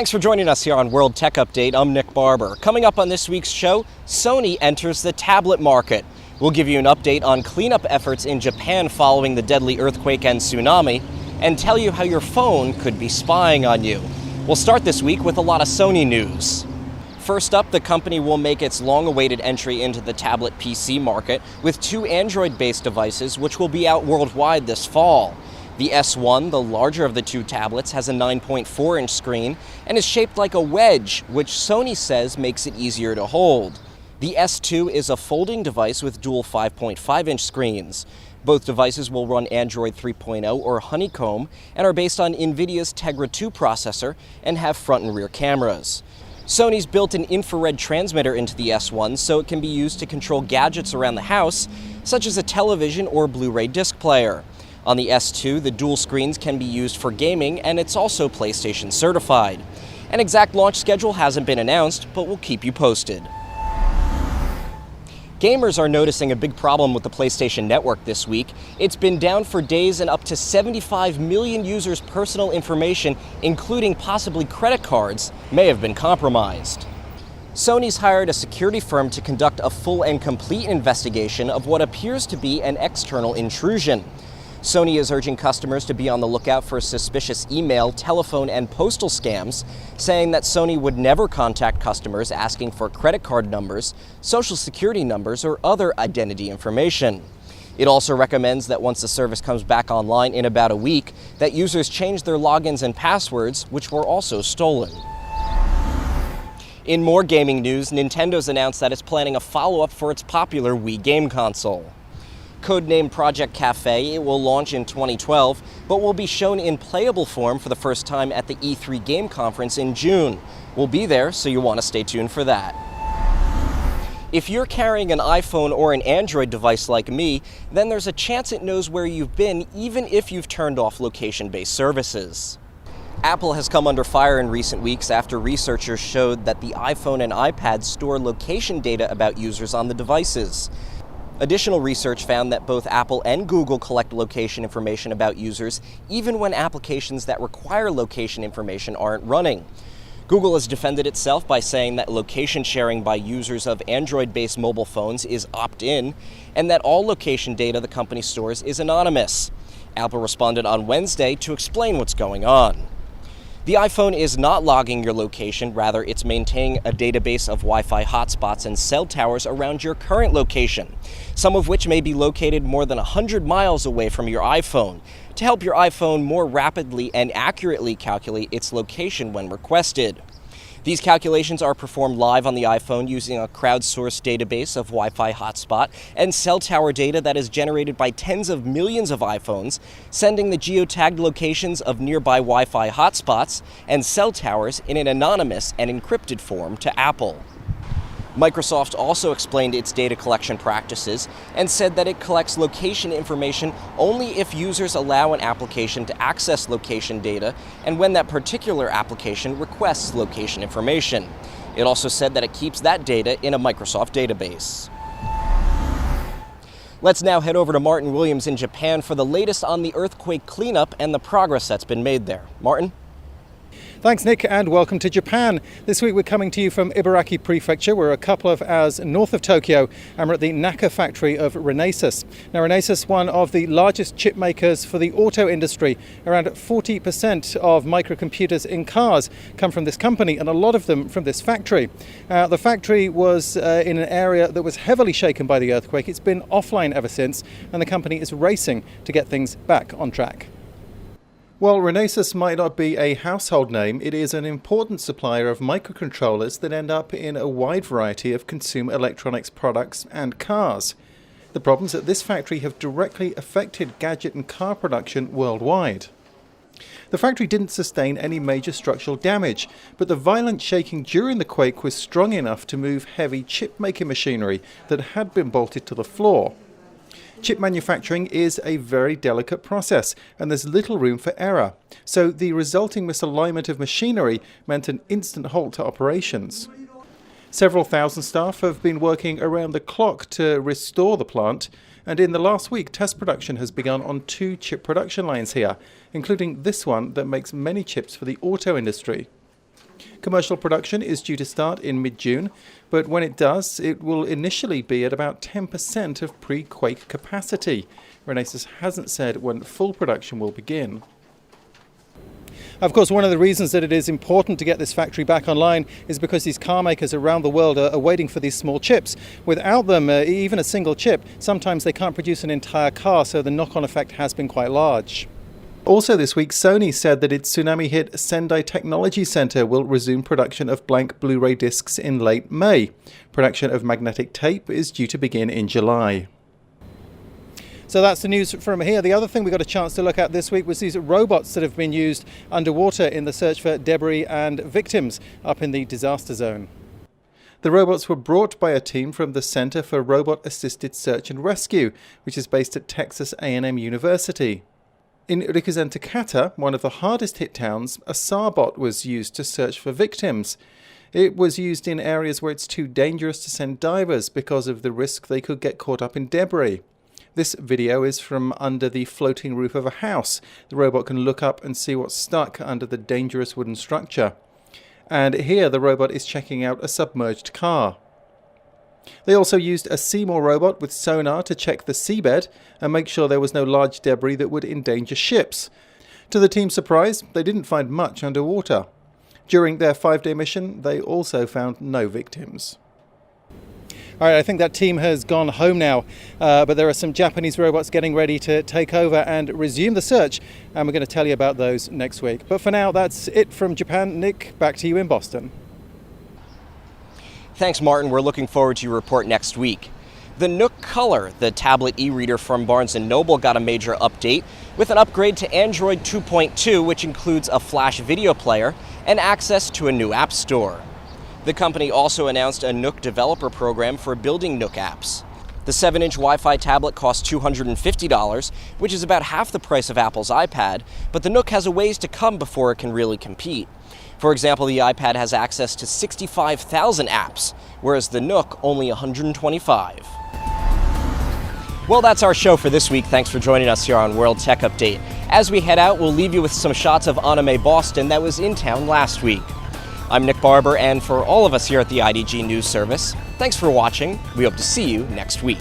Thanks for joining us here on World Tech Update. I'm Nick Barber. Coming up on this week's show, Sony enters the tablet market. We'll give you an update on cleanup efforts in Japan following the deadly earthquake and tsunami, and tell you how your phone could be spying on you. We'll start this week with a lot of Sony news. First up, the company will make its long-awaited entry into the tablet PC market with two Android-based devices which will be out worldwide this fall. The S1, the larger of the two tablets, has a 9.4-inch screen and is shaped like a wedge, which Sony says makes it easier to hold. The S2 is a folding device with dual 5.5-inch screens. Both devices will run Android 3.0 or Honeycomb and are based on NVIDIA's Tegra 2 processor and have front and rear cameras. Sony's built an infrared transmitter into the S1 so it can be used to control gadgets around the house, such as a television or Blu-ray disc player. On the S2, the dual screens can be used for gaming, and it's also PlayStation certified. An exact launch schedule hasn't been announced, but we'll keep you posted. Gamers are noticing a big problem with the PlayStation Network this week. It's been down for days, and up to 75 million users' personal information, including possibly credit cards, may have been compromised. Sony's hired a security firm to conduct a full and complete investigation of what appears to be an external intrusion. Sony is urging customers to be on the lookout for suspicious email, telephone, and postal scams, saying that Sony would never contact customers asking for credit card numbers, social security numbers, or other identity information. It also recommends that once the service comes back online in about a week, that users change their logins and passwords, which were also stolen. In more gaming news, Nintendo's announced that it's planning a follow-up for its popular Wii game console. Codenamed Project Cafe, it will launch in 2012, but will be shown in playable form for the first time at the E3 Game Conference in June. We'll be there, so you want to stay tuned for that. If you're carrying an iPhone or an Android device like me, then there's a chance it knows where you've been, even if you've turned off location-based services. Apple has come under fire in recent weeks after researchers showed that the iPhone and iPad store location data about users on the devices. Additional research found that both Apple and Google collect location information about users, even when applications that require location information aren't running. Google has defended itself by saying that location sharing by users of Android-based mobile phones is opt-in, and that all location data the company stores is anonymous. Apple responded on Wednesday to explain what's going on. The iPhone is not logging your location, rather it's maintaining a database of Wi-Fi hotspots and cell towers around your current location, some of which may be located more than 100 miles away from your iPhone, to help your iPhone more rapidly and accurately calculate its location when requested. These calculations are performed live on the iPhone using a crowdsourced database of Wi-Fi hotspot and cell tower data that is generated by tens of millions of iPhones, sending the geotagged locations of nearby Wi-Fi hotspots and cell towers in an anonymous and encrypted form to Apple. Microsoft also explained its data collection practices and said that it collects location information only if users allow an application to access location data and when that particular application requests location information. It also said that it keeps that data in a Microsoft database. Let's now head over to Martin Williams in Japan for the latest on the earthquake cleanup and the progress that's been made there. Martin? Thanks, Nick, and welcome to Japan. This week we're coming to you from Ibaraki Prefecture. We're a couple of hours north of Tokyo, and we're at the Naka factory of Renesas. Now, Renesas, one of the largest chip makers for the auto industry. Around 40% of microcomputers in cars come from this company, and a lot of them from this factory. The factory was in an area that was heavily shaken by the earthquake. It's been offline ever since, and the company is racing to get things back on track. While Renesas might not be a household name, it is an important supplier of microcontrollers that end up in a wide variety of consumer electronics products and cars. The problems at this factory have directly affected gadget and car production worldwide. The factory didn't sustain any major structural damage, but the violent shaking during the quake was strong enough to move heavy chip-making machinery that had been bolted to the floor. Chip manufacturing is a very delicate process, and there's little room for error. So the resulting misalignment of machinery meant an instant halt to operations. Several thousand staff have been working around the clock to restore the plant, and in the last week, test production has begun on 2 chip production lines here, including this one that makes many chips for the auto industry. Commercial production is due to start in mid-June, but when it does, it will initially be at about 10% of pre-quake capacity. Renesas hasn't said when full production will begin. Of course, one of the reasons that it is important to get this factory back online is because these car makers around the world are waiting for these small chips. Without them, even a single chip, sometimes they can't produce an entire car, so the knock-on effect has been quite large. Also this week, Sony said that its tsunami-hit Sendai Technology Center will resume production of blank Blu-ray discs in late May. Production of magnetic tape is due to begin in July. So that's the news from here. The other thing we got a chance to look at this week was these robots that have been used underwater in the search for debris and victims up in the disaster zone. The robots were brought by a team from the Center for Robot Assisted Search and Rescue, which is based at Texas A&M University. In Rikuzen-Takata, one of the hardest hit towns, a SAR-bot was used to search for victims. It was used in areas where it's too dangerous to send divers because of the risk they could get caught up in debris. This video is from under the floating roof of a house. The robot can look up and see what's stuck under the dangerous wooden structure. And here the robot is checking out a submerged car. They also used a Seymour robot with sonar to check the seabed and make sure there was no large debris that would endanger ships. To the team's surprise, they didn't find much underwater. During their 5-day mission, they also found no victims. All right, I think that team has gone home now, but there are some Japanese robots getting ready to take over and resume the search, and we're going to tell you about those next week. But for now, that's it from Japan. Nick, back to you in Boston. Thanks, Martin. We're looking forward to your report next week. The Nook Color, the tablet e-reader from Barnes & Noble, got a major update with an upgrade to Android 2.2, which includes a flash video player and access to a new app store. The company also announced a Nook developer program for building Nook apps. The 7-inch Wi-Fi tablet costs $250, which is about half the price of Apple's iPad, but the Nook has a ways to come before it can really compete. For example, the iPad has access to 65,000 apps, whereas the Nook only 125. Well, that's our show for this week. Thanks for joining us here on World Tech Update. As we head out, we'll leave you with some shots of Anime Boston that was in town last week. I'm Nick Barber, and for all of us here at the IDG News Service, thanks for watching. We hope to see you next week.